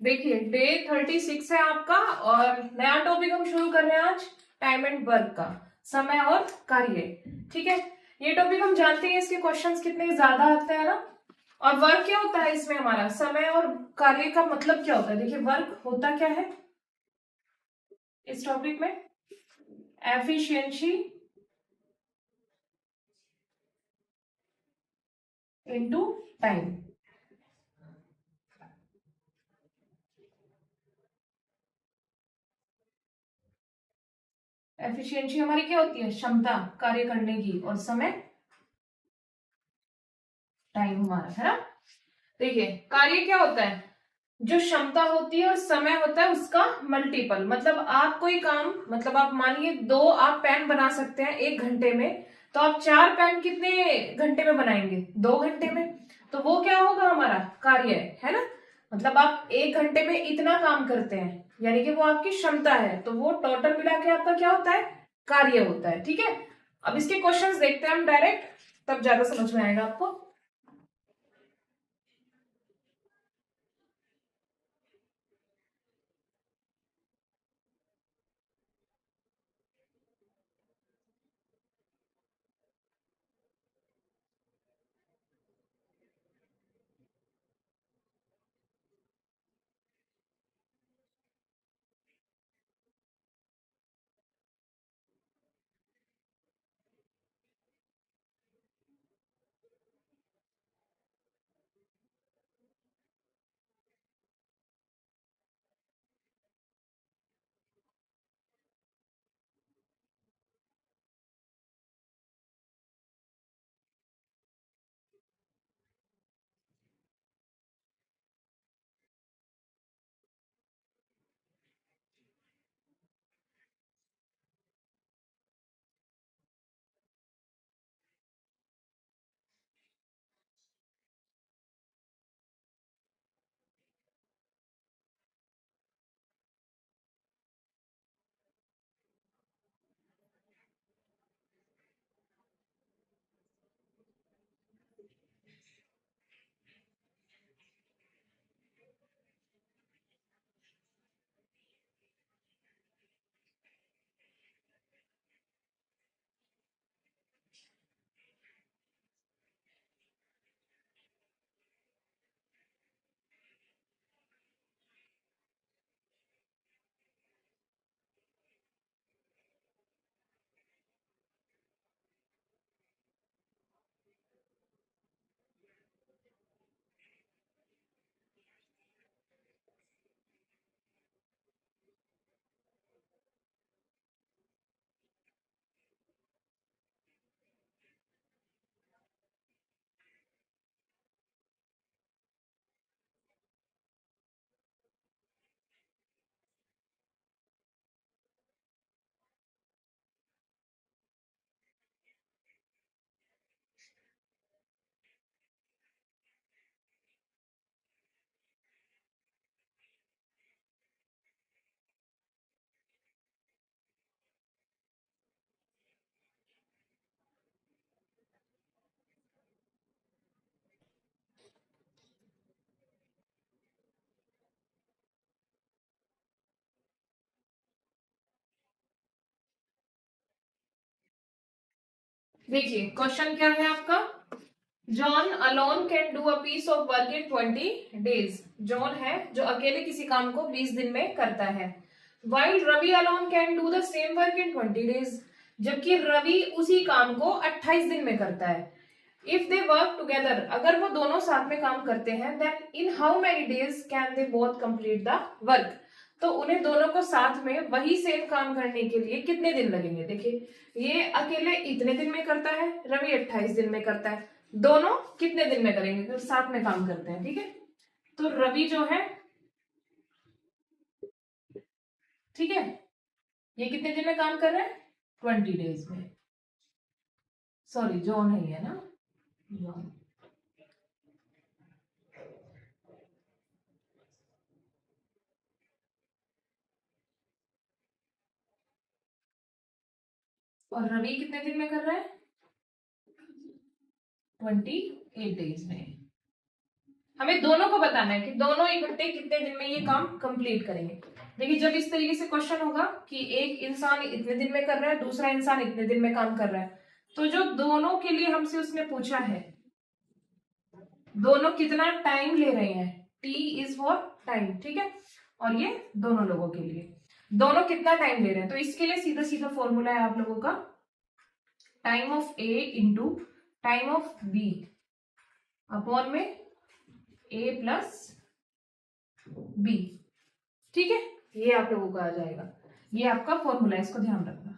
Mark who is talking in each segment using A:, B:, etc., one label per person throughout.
A: देखिए डे 36 है आपका और नया टॉपिक हम शुरू कर रहे हैं आज, टाइम एंड वर्क का, समय और कार्य। ठीक है, ये टॉपिक हम जानते हैं, इसके क्वेश्चंस कितने ज्यादा आते हैं ना। और वर्क क्या होता है इसमें, हमारा समय और कार्य का मतलब क्या होता है। देखिए वर्क होता क्या है इस टॉपिक में, एफिशिएंसी इनटू टाइम। एफिशिएंसी हमारी क्या होती है, क्षमता कार्य करने की, और समय टाइम हमारा है ना। देखिए कार्य क्या होता है, जो क्षमता होती है और समय होता है उसका मल्टीपल। मतलब आप कोई काम, मतलब आप मानिए दो आप पेन बना सकते हैं 1 घंटे में, तो आप 4 पेन कितने घंटे में बनाएंगे, 2 घंटे में। तो वो क्या होगा, हमारा कार्य है ना। मतलब आप 1 घंटे में इतना काम करते हैं, यानी कि वो आपकी क्षमता है, तो वो टोटल मिला के आपका क्या होता है, कार्य होता है। ठीक है, अब इसके क्वेश्चंस देखते हैं हम डायरेक्ट, तब ज्यादा समझ में आएगा आपको। देखिए क्वेश्चन क्या है आपका, John alone can do a piece of work in 20 days. John है जो अकेले किसी काम को 20 दिन में करता है। While Ravi alone can do the same work in 20 days, जबकि रवि उसी काम को 28 दिन में करता है। इफ दे वर्क टुगेदर, अगर वो दोनों साथ में काम करते हैं, then in how many days can they both complete the work. तो उन्हें दोनों को साथ में वही सेम काम करने के लिए कितने दिन लगेंगे। देखिए ये अकेले इतने दिन में करता है, रवि 28 दिन में करता है, दोनों कितने दिन में करेंगे, तो साथ में काम करते हैं। ठीक है, तो रवि जो है, ठीक है, ये कितने दिन में काम कर रहे हैं, 20 डेज में। सॉरी जॉन है ये ना, जॉन। और रवि कितने दिन में कर रहा है, 28 डेज में। हमें दोनों को बताना है कि दोनों इकट्ठे कितने दिन में ये काम कंप्लीट करेंगे। देखिए जब इस तरीके से क्वेश्चन होगा कि एक इंसान इतने दिन में कर रहा है, दूसरा इंसान इतने दिन में काम कर रहा है, तो जो दोनों के लिए हमसे उसने पूछा है, दोनों कितना टाइम ले रहे हैं, टी इज फॉर टाइम, ठीक है, और ये दोनों लोगों के लिए दोनों कितना टाइम ले रहे हैं, तो इसके लिए सीधा सीधा फॉर्मूला है आप लोगों का time of A into time of B upon में ए प्लस बी, ठीक है, ये आप लोगों का आ जाएगा, ये आपका फॉर्मूला है, इसको ध्यान रखना,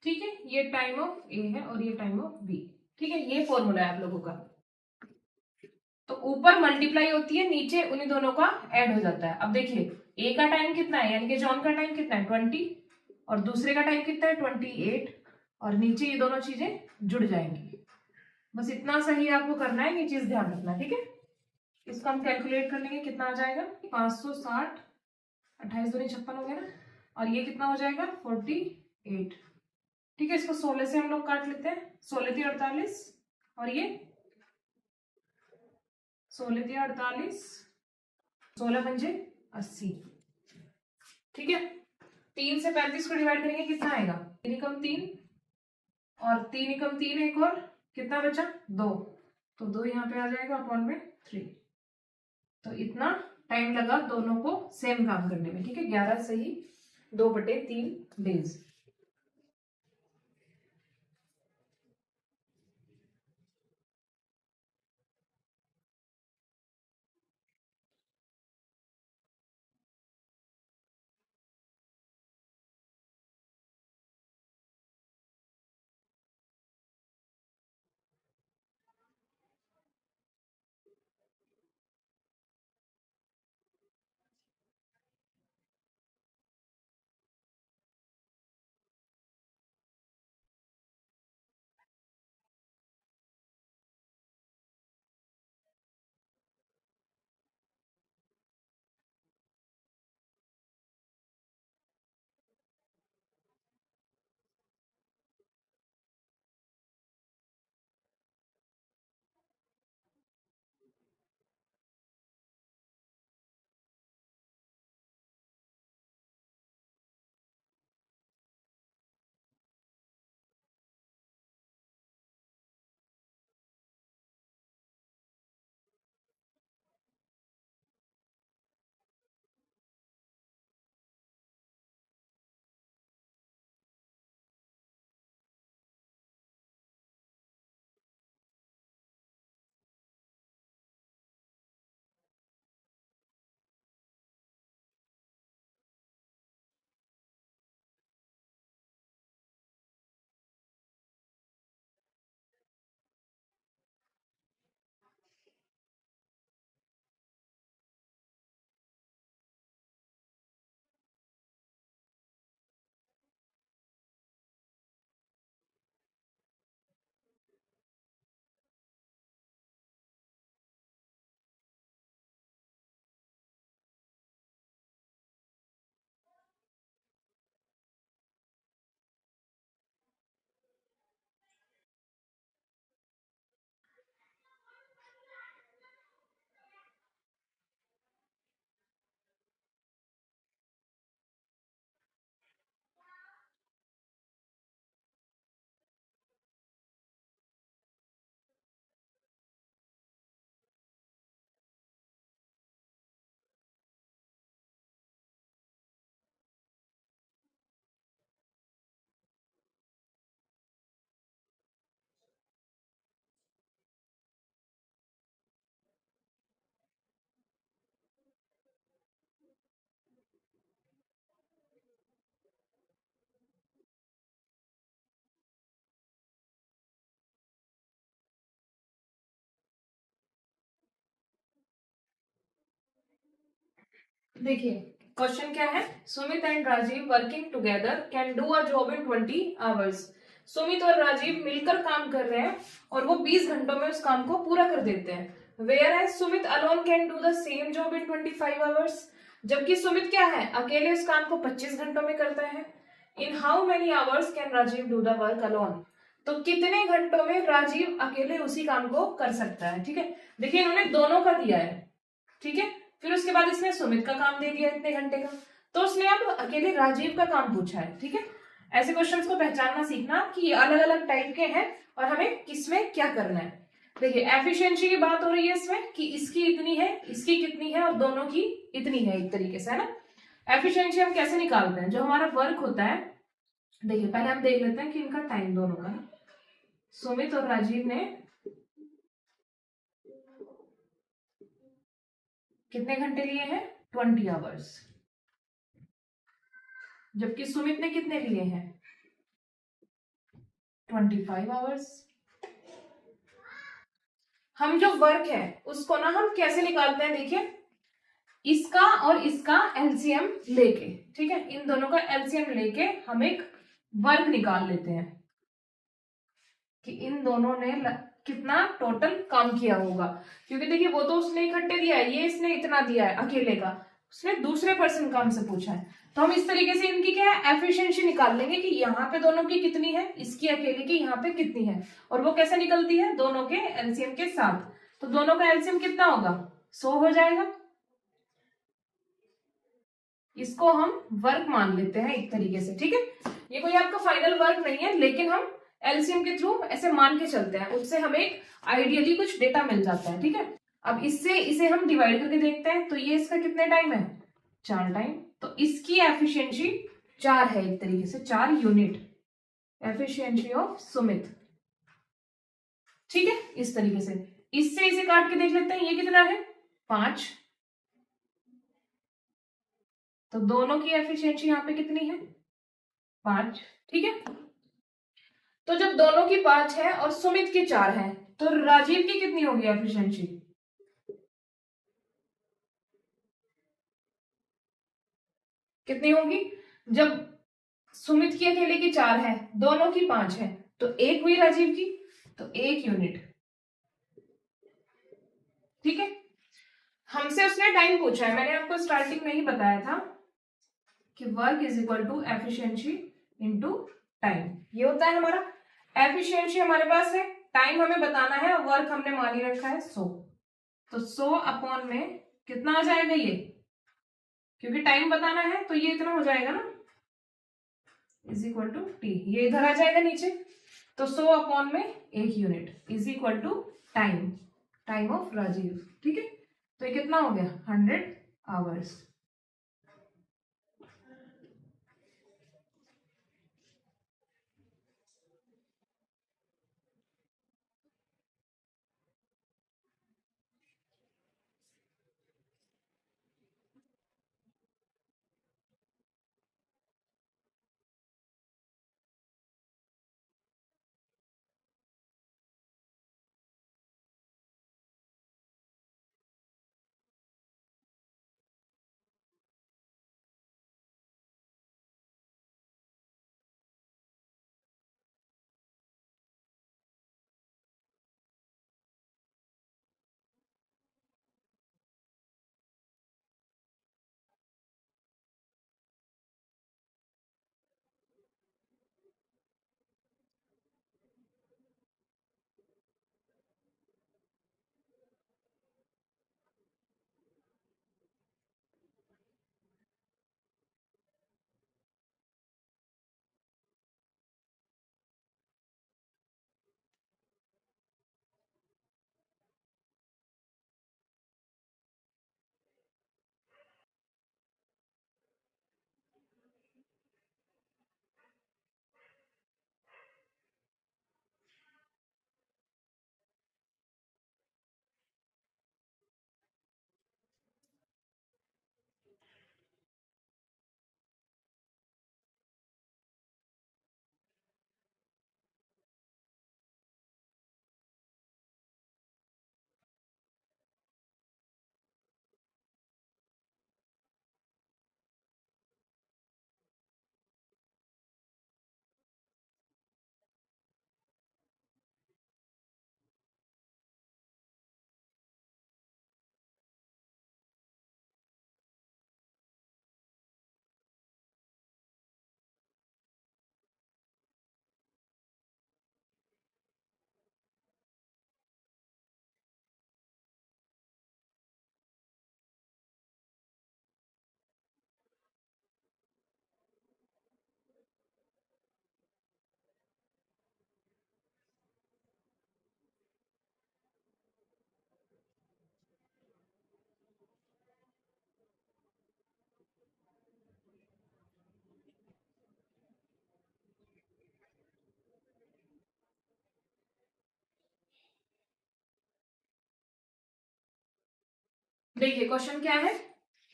A: ठीक है, ये टाइम ऑफ ए है और ये टाइम ऑफ बी, ठीक है, ये फॉर्मूला है आप लोगों का। तो ऊपर मल्टीप्लाई होती है, नीचे उन्हीं दोनों का ऐड हो जाता है। अब देखिए ए का टाइम कितना है, यानी कि जॉन का टाइम कितना है 20 और दूसरे का टाइम कितना है 28, और नीचे ये दोनों चीजें जुड़ जाएंगी। बस इतना सही आपको करना है, ये चीज ध्यान रखना, ठीक है। इसको हम कैलकुलेट कर लेंगे, कितना आ जाएगा 560, 28 दूनी 56 हो गया ना, और ये कितना हो जाएगा 48, ठीक है। इसको 16 से हम लोग काट लेते हैं, 16 थी 48 और ये 16 थी 48, 16 पंजे 80, ठीक है। 3 से 35 को डिवाइड करेंगे, कितना आएगा 3 एकम 3 और 3 एकम 3, एक और कितना बचा 2, तो 2 यहाँ पे आ जाएगा अपॉन में 3। तो इतना टाइम लगा दोनों को सेम काम करने में, ठीक है। 11 सही 2/3 डेज। देखिए क्वेश्चन क्या है, Sumit and Rajeev working together can do a job in 20 hours. Sumit और राजीव मिलकर काम कर रहे हैं और वो 20 घंटों में उस काम को पूरा कर देते हैं। Whereas Sumit alone can do the same job in 25 hours, जबकि सुमित क्या है अकेले उस काम को 25 घंटों में करता है। In how many hours can Rajeev do the work alone. तो कितने घंटों में राजीव अकेले उसी काम को कर सकता है। ठीक है, देखिए इन्होंने दोनों का दिया है। ठीक है, फिर उसके बाद इसने सुमित का काम दे दिया इतने घंटे का, तो उसने अब अकेले राजीव का काम पूछा है। ठीक है, ऐसे क्वेश्चंस को पहचानना सीखना कि अलग अलग टाइप के हैं और हमें किसमें क्या करना है। देखिए एफिशिएंसी की बात हो रही है इसमें कि इसकी इतनी है, इसकी कितनी है और दोनों की इतनी है, एक तरीके से, है ना। एफिशिएंसी हम कैसे निकालते हैं, जो हमारा वर्क होता है, देखिए पहले हम देख लेते हैं कि इनका टाइम दोनों का, सुमित और राजीव ने कितने घंटे लिए हैं, 20 आवर्स, जबकि सुमित ने कितने लिए हैं, 25 आवर्स। हम जो वर्क है उसको ना हम कैसे निकालते हैं, देखिए इसका और इसका एलसीएम लेके, ठीक है, इन दोनों का एलसीएम लेके हम एक वर्क निकाल लेते हैं कि इन दोनों ने कितना टोटल काम किया होगा। क्योंकि देखिए वो तो उसने इकट्ठे दिया है, ये इसने इतना दिया है अकेले का, उसने दूसरे पर्सन काम से पूछा है। तो हम इस तरीके से इनकी क्या है एफिशिएंसी निकाल लेंगे कि यहाँ पे दोनों की कितनी है, इसकी अकेले की यहाँ पे कितनी है, और वो कैसे निकलती है, दोनों के एलसीएम के साथ। तो दोनों का एलसीएम कितना होगा, 100 हो जाएगा। इसको हम वर्क मान लेते हैं एक तरीके से। ठीक है, ये कोई आपका फाइनल वर्क नहीं है, लेकिन हम एलसीएम के थ्रू ऐसे मान के चलते हैं, उससे हमें एक आइडियली कुछ डेटा मिल जाता है। ठीक है, अब इससे इसे हम डिवाइड करके देखते हैं, तो ये इसका कितने टाइम है, 4 टाइम, तो इसकी एफिशिएंसी 4 है, एक तरीके से 4 यूनिट एफिशिएंसी ऑफ सुमित। ठीक है, इस तरीके से इससे इसे काट के देख लेते हैं, ये कितना है, 5, तो दोनों की एफिशिएंसी यहाँ पे कितनी है, 5। ठीक है, तो जब दोनों की 5 है और सुमित की 4 है, तो राजीव की कितनी होगी एफिशिएंसी, कितनी होगी, जब सुमित की अकेले की 4 है, दोनों की 5 है, तो 1 हुई राजीव की, तो 1 यूनिट। ठीक है, हमसे उसने टाइम पूछा है, मैंने आपको स्टार्टिंग में ही बताया था कि work is equal to efficiency into time, ये होता है हमारा। एफिशिएंसी हमारे पास है, टाइम हमें बताना है, और वर्क हमने मान ही रखा है 100, तो 100 अपॉन में कितना आ जाएगा ये, क्योंकि टाइम बताना है तो ये इतना हो जाएगा ना, इज इक्वल टू टी, ये इधर आ जाएगा नीचे, तो 100 अपॉन में 1 unit is equal to time, time of Rajeev. ठीक है, तो ये कितना हो गया, 100 आवर्स। देखिए क्वेश्चन क्या है,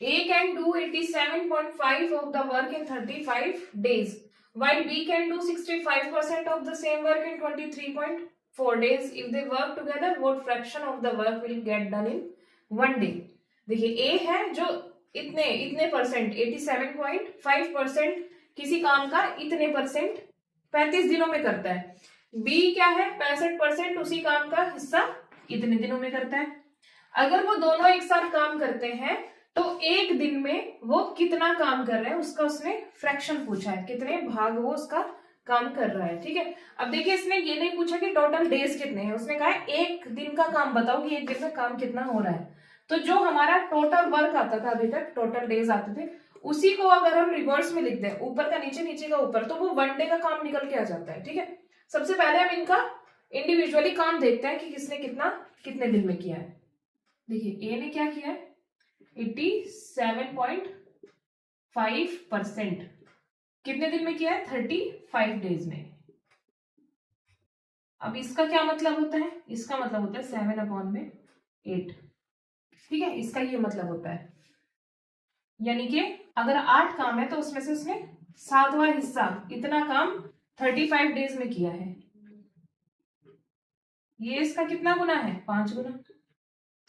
A: A can do 87.5 of the work in 35 days, while B can do 65% of the same work in 23.4 days. If they work together, what fraction of the work will get done in 1 day? देखिए A है जो इतने इतने percent 87.5% किसी काम का इतने percent 35 दिनों में करता है। B क्या है, 65% उसी काम का हिस्सा इतने दिनों में करता है। अगर वो दोनों एक साथ काम करते हैं तो एक दिन में वो कितना काम कर रहे हैं उसका उसने फ्रैक्शन पूछा है, कितने भाग वो उसका काम कर रहा है। ठीक है, अब देखिए इसने ये नहीं पूछा कि टोटल डेज कितने हैं, उसने कहा है एक दिन का काम बताओ कि एक दिन में काम कितना हो रहा है। तो जो हमारा टोटल वर्क आता था अभी तक, टोटल डेज आते थे, उसी को अगर हम रिवर्स में लिख दें, ऊपर का नीचे नीचे का ऊपर, तो वो 1 डे का काम निकल के आ जाता है। ठीक है, सबसे पहले हम इनका इंडिविजुअली काम देखते हैं कि किसने कितना कितने दिन में किया है। देखिए ए ने क्या किया है, 87.5% कितने दिन में किया है, 35 डेज में। अब इसका क्या मतलब होता है, इसका मतलब होता है 7/8। ठीक है, इसका ये मतलब होता है, यानी कि अगर 8 काम है तो उसमें से उसने 7वां हिस्सा इतना काम 35 डेज में किया है। ये इसका कितना गुना है, 5 गुना।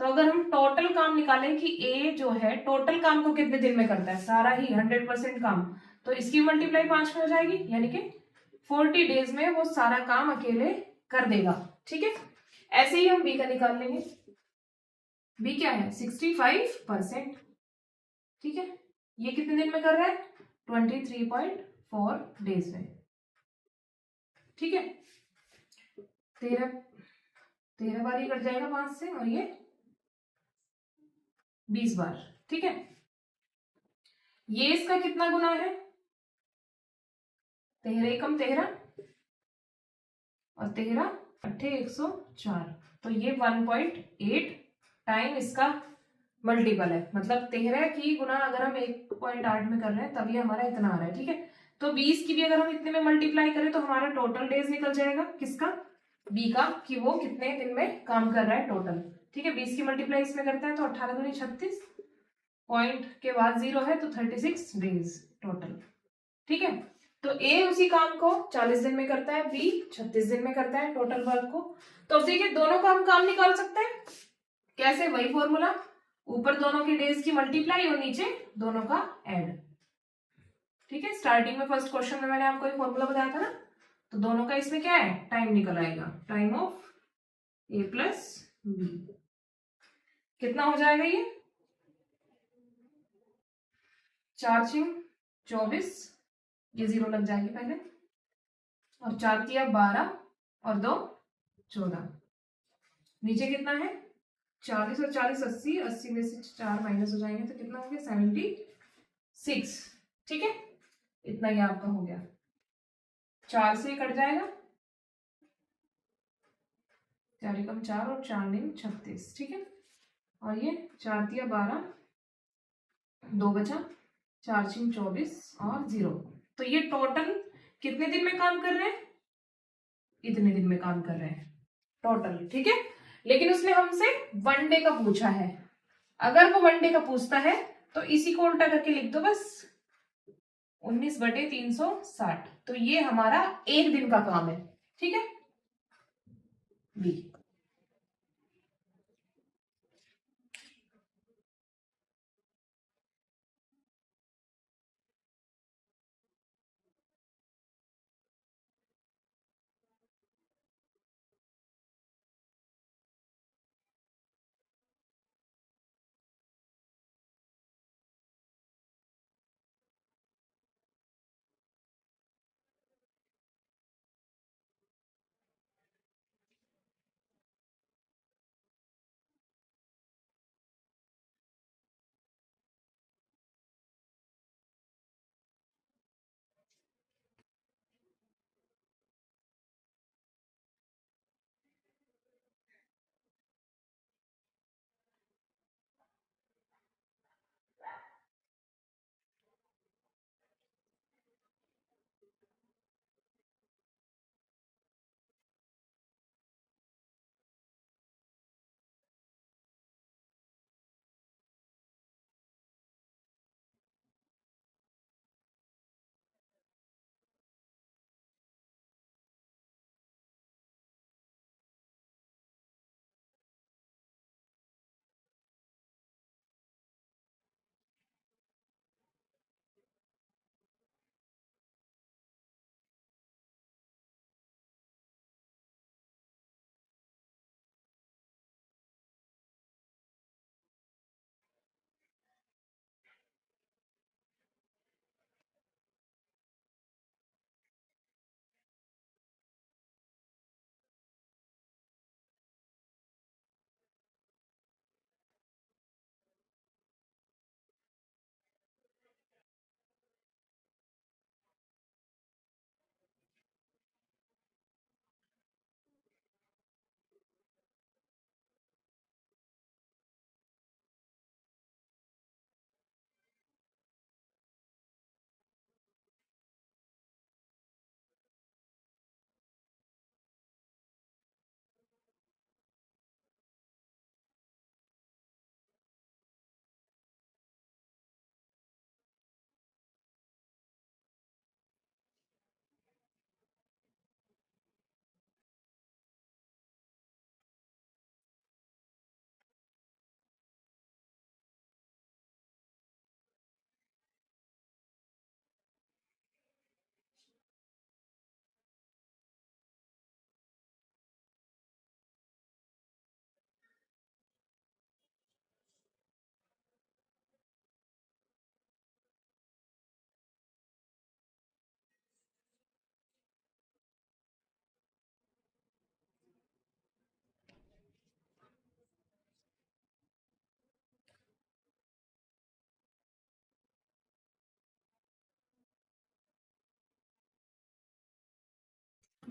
A: तो अगर हम टोटल काम निकालें कि ए जो है टोटल काम को कितने दिन में करता है, सारा ही 100% काम, तो इसकी मल्टीप्लाई 5 में हो जाएगी, यानी कि 40 डेज में वो सारा काम अकेले कर देगा। ठीक है, ऐसे ही हम बी का निकाल लेंगे। बी क्या है, 65%। ठीक है, ये कितने दिन में कर रहा है, 23.4 डेज में। ठीक है, 13 बार ही कट जाएगा 5 से, और ये 20 बार। ठीक है, ये इसका कितना गुना है, 13 एकम 13 और 13 अट्ठे 104, तो ये 1.8 टाइम इसका मल्टीपल है। मतलब 13 की गुना अगर हम 1.8 में कर रहे हैं तभी हमारा इतना आ रहा है। ठीक है, तो 20 की भी अगर हम इतने में मल्टीप्लाई करें तो हमारा टोटल डेज निकल जाएगा, किसका, बी का, कि वो कितने दिन में काम कर रहा है टोटल। ठीक है, 20 की मल्टीप्लाई इसमें करते हैं तो 18 दूनी 36, पॉइंट के बाद 0 है तो 36 डेज टोटल। ठीक है, तो ए उसी काम को 40 दिन में करता है, बी 36 दिन में करता है टोटल वर्क को। तो अब देखिए दोनों का हम काम निकाल सकते हैं, कैसे, वही फॉर्मूला, ऊपर दोनों के डेज की मल्टीप्लाई और नीचे दोनों का ऐड। ठीक है, स्टार्टिंग में फर्स्ट क्वेश्चन में मैंने आपको एक फॉर्मूला बताया था ना, तो दोनों का इसमें क्या है, टाइम निकल आएगा, time of A plus B कितना हो जाएगा, ये 4 6 24, ये 0 लग जाएगी पहले, और 4 तिया 12 और 2 14, नीचे कितना है 40 और 40 80, 80 में से 4 माइनस हो जाएंगे तो कितना हो गया 76। ठीक है, इतना ही आपका हो गया, 4 से कट जाएगा, 4 एकम 4 और 4 9 36। ठीक है, और ये 4 तिया 12, 2 बचा, 4 6 24 और 0, तो ये टोटल कितने दिन में काम कर रहे हैं, इतने दिन में काम कर रहे हैं टोटल। ठीक है, लेकिन उसने हमसे 1 डे का पूछा है, अगर वो 1 डे का पूछता है तो इसी को उल्टा करके लिख दो बस, 19/360, तो ये हमारा एक दिन का काम है। ठीक है, बी।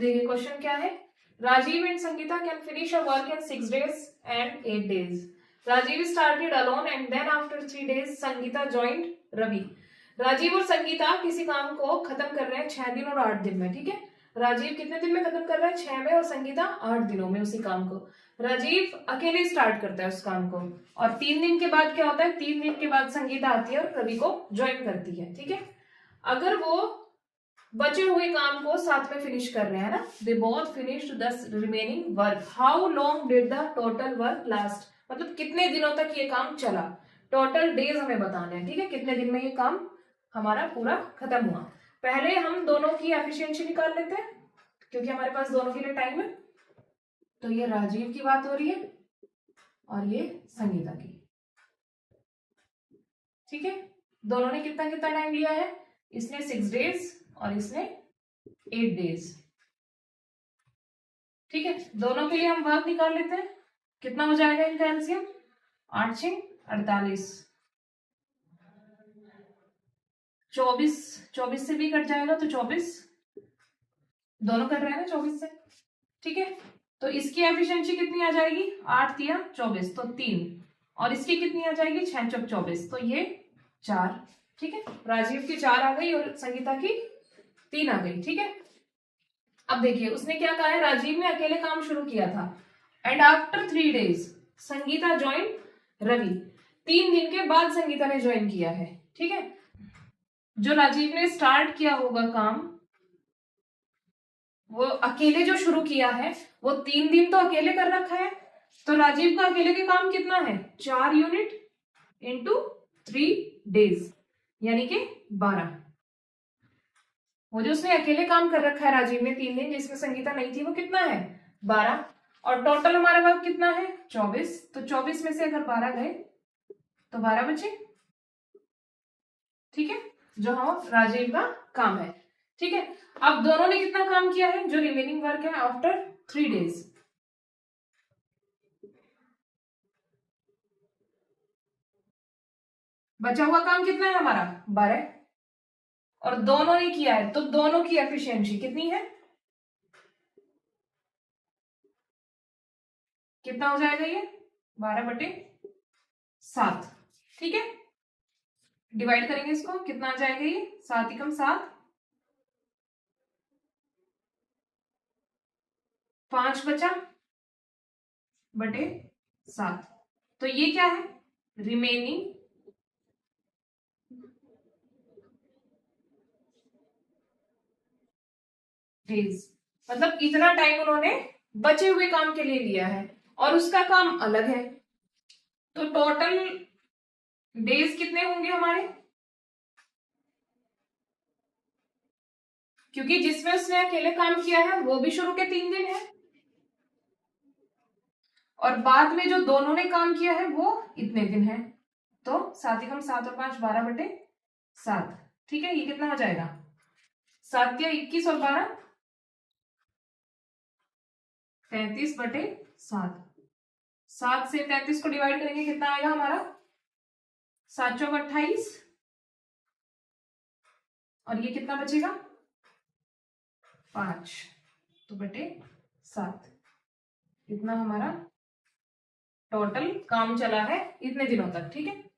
A: देखिए क्वेश्चन क्या है, Rajeev and Sangeeta can finish a work in 6 days and 8 days. Rajeev started alone and then after 3 days Sangeeta joined Ravi. Rajeev और संगीता किसी काम को खत्म कर रहे हैं 6 दिन और 8 दिन में. ठीक है, राजीव कितने दिन में खत्म कर रहा है, 6 में, और संगीता 8 दिनों में उसी काम को. राजीव अकेले स्टार्ट करता है उस काम को, और 3 दिन के बाद क्या होता है, 3 दिन के बाद संगीता आती है और रवि को ज्वाइन करती है. ठीक है, अगर वो बचे हुए काम को साथ में फिनिश कर रहे हैं ना, they both finished the remaining work. How long did the total work last, मतलब कितने दिनों तक ये काम चला. टोटल डेज हमें बताना है. ठीक है, कितने दिन में ये काम हमारा पूरा खत्म हुआ. पहले हम दोनों की एफिशिएंसी निकाल लेते हैं क्योंकि हमारे पास दोनों के लिए टाइम है. तो ये राजीव की बात हो रही है और ये संगीता की. ठीक है, दोनों ने कितना कितना टाइम लिया है, इसने 6 days और इसने 8 days. ठीक है, दोनों के लिए हम वर्क निकाल लेते हैं. कितना हो जाएगा इनका एलसीएम, 8 6 48, 24 से भी कट जाएगा तो 24, दोनों कट रहे हैं ना 24 से. ठीक है, तो इसकी एफिशिएंसी कितनी आ जाएगी, 8 तिया 24 तो 3, और इसकी कितनी आ जाएगी, 6 चौक 24 तो ये 4. ठीक है, राजीव की 4 आ गई और संगीता की 3 आ गई. ठीक है, अब देखिए उसने क्या कहा है, राजीव ने अकेले काम शुरू किया था and after 3 days Sangeeta join Ravi. 3 दिन के बाद संगीता ने ज्वाइन किया है. ठीक है, जो राजीव ने स्टार्ट किया होगा काम, वो अकेले जो शुरू किया है वो 3 दिन तो अकेले कर रखा है. तो राजीव का अकेले के काम कितना है, 4 यूनिट इंटू 3 days यानी कि 12. वो जो उसने अकेले काम कर रखा है राजीव ने 3 दिन जिसमें संगीता नहीं थी, वो कितना है, 12. और टोटल हमारा वर्क कितना है, 24. तो 24 में से अगर 12 गए तो 12 बचे. ठीक है, जो हम राजीव का काम है. ठीक है, अब दोनों ने कितना काम किया है, जो रिमेनिंग वर्क है आफ्टर 3 days, बचा हुआ काम कितना है हमारा, 12, और दोनों ने किया है तो दोनों की एफिशिएंसी कितनी है, कितना हो जाएगा ये, 12/7. ठीक है, डिवाइड करेंगे इसको, कितना आ जाएगा ये, 7 एकम 7, 5 बचा बटे 7. तो ये क्या है, रिमेनिंग डेज. मतलब इतना टाइम उन्होंने बचे हुए काम के लिए लिया है और उसका काम अलग है. तो टोटल डेज कितने होंगे हमारे, क्योंकि जिसमें उसने अकेले काम किया है वो भी शुरू के 3 दिन है और बाद में जो दोनों ने काम किया है वो इतने दिन है. तो 7 एकम 7 और 5 12/7. ठीक है, ये कितना हो जाएगा, 7 या 21 और 12 33/7. 7 से 33 को डिवाइड करेंगे कितना आएगा हमारा, 7 चौक 28, और ये कितना बचेगा, 5 तो बटे 7. इतना हमारा टोटल काम चला है इतने दिनों तक. ठीक है,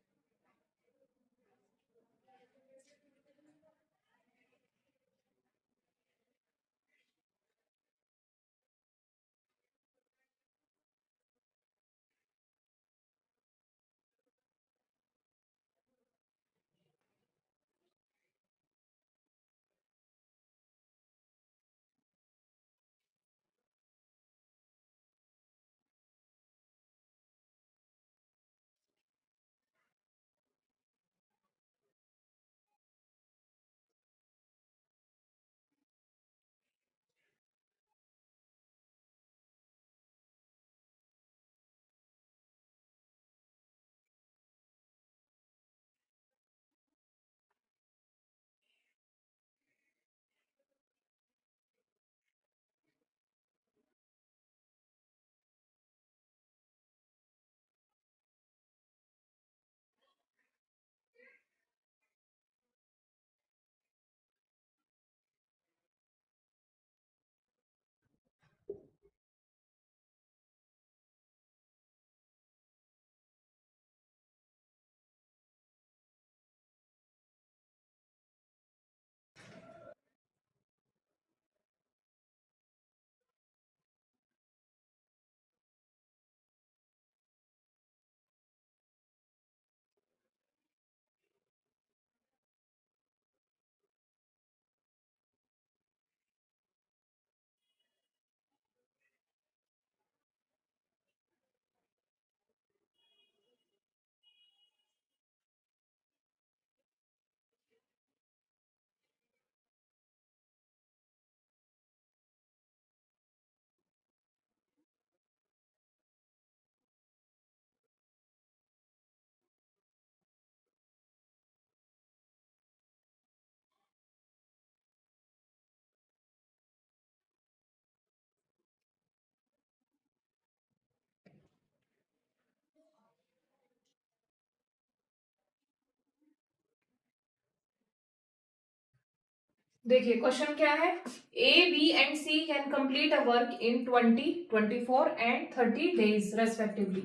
A: देखिए क्वेश्चन क्या है, A B and C can complete a work in 20, 24 and 30 days respectively.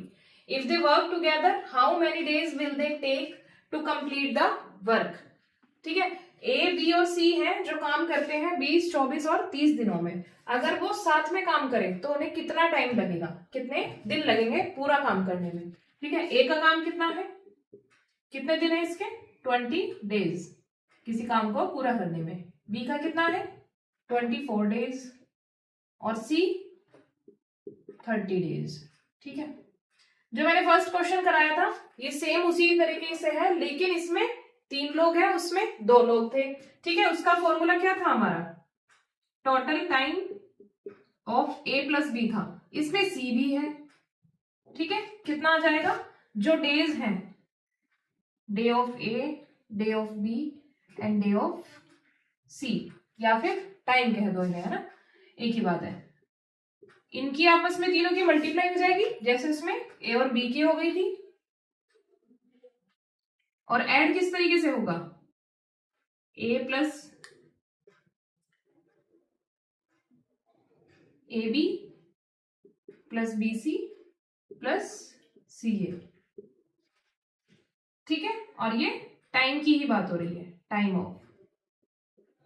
A: If they work together how many days will they take to complete the work. ठीक है, ए बी और सी हैं जो काम करते हैं 20, 24 और 30 दिनों में। अगर वो साथ में काम करें तो उन्हें कितना टाइम लगेगा, कितने दिन लगेंगे पूरा काम करने में। ठीक है, ए का काम कितना है, कितने दिन है इसके, 20 डेज किसी काम को पूरा करने में। बी का कितना है, 24 डेज और सी 30 डेज। ठीक है, जो मैंने फर्स्ट क्वेश्चन कराया था ये सेम उसी तरीके से है, लेकिन इसमें 3 लोग हैं, उसमें 2 लोग थे। ठीक है, उसका फॉर्मूला क्या था हमारा, total time of A plus B था, इसमें सी भी है। ठीक है, कितना आ जाएगा, जो डेज हैं, day of A, day of B and day of C, या फिर टाइम कह दो इन्हें, है ना, एक ही बात है। इनकी आपस में तीनों की मल्टीप्लाई हो जाएगी, जैसे इसमें ए और बी की हो गई थी। और ऐड किस तरीके से होगा, A plus A B plus B C plus C A. ठीक है, और ये टाइम की ही बात हो रही है, टाइम ऑफ।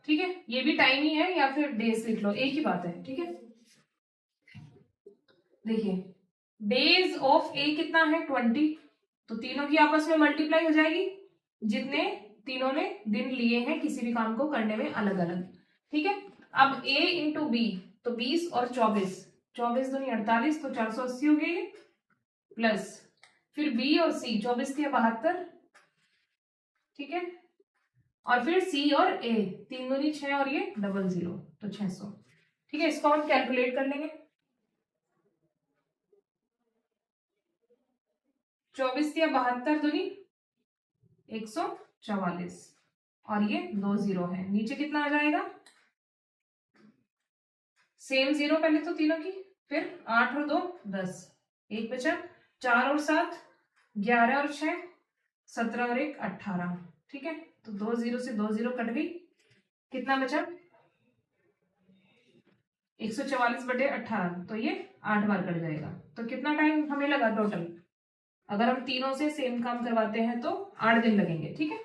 A: ठीक है, ये भी टाइम ही है, या फिर डेज लिख लो, एक ही बात है। ठीक है, देखिए डेज ऑफ ए कितना है, 20, तो तीनों की आपस में मल्टीप्लाई हो जाएगी, जितने तीनों ने दिन लिए हैं किसी भी काम को करने में अलग अलग। ठीक है, अब ए इंटू बी, तो 20 और 24, 24 दूनी 48, तो 480 हो गए, प्लस फिर बी और सी, 24 के 72। ठीक है, और फिर सी और ए, 3 दूनी 6 और ये 00, तो 600। ठीक है, इसको हम कैलकुलेट कर लेंगे, 24 या 72 दूनी 144, और ये 2 0 है, नीचे कितना आ जाएगा, सेम 0 पहले तो तीनों की, फिर 8 और 2 10, एक बचा, 4 और 7 11 और 6 17 और 1 18। ठीक है, तो 2 0 से 2 0 कट गई, कितना बचा, 144/18, तो ये 8 बार कट जाएगा। तो कितना टाइम हमें लगा टोटल, अगर हम तीनों से सेम काम करवाते हैं तो 8 दिन लगेंगे। ठीक है,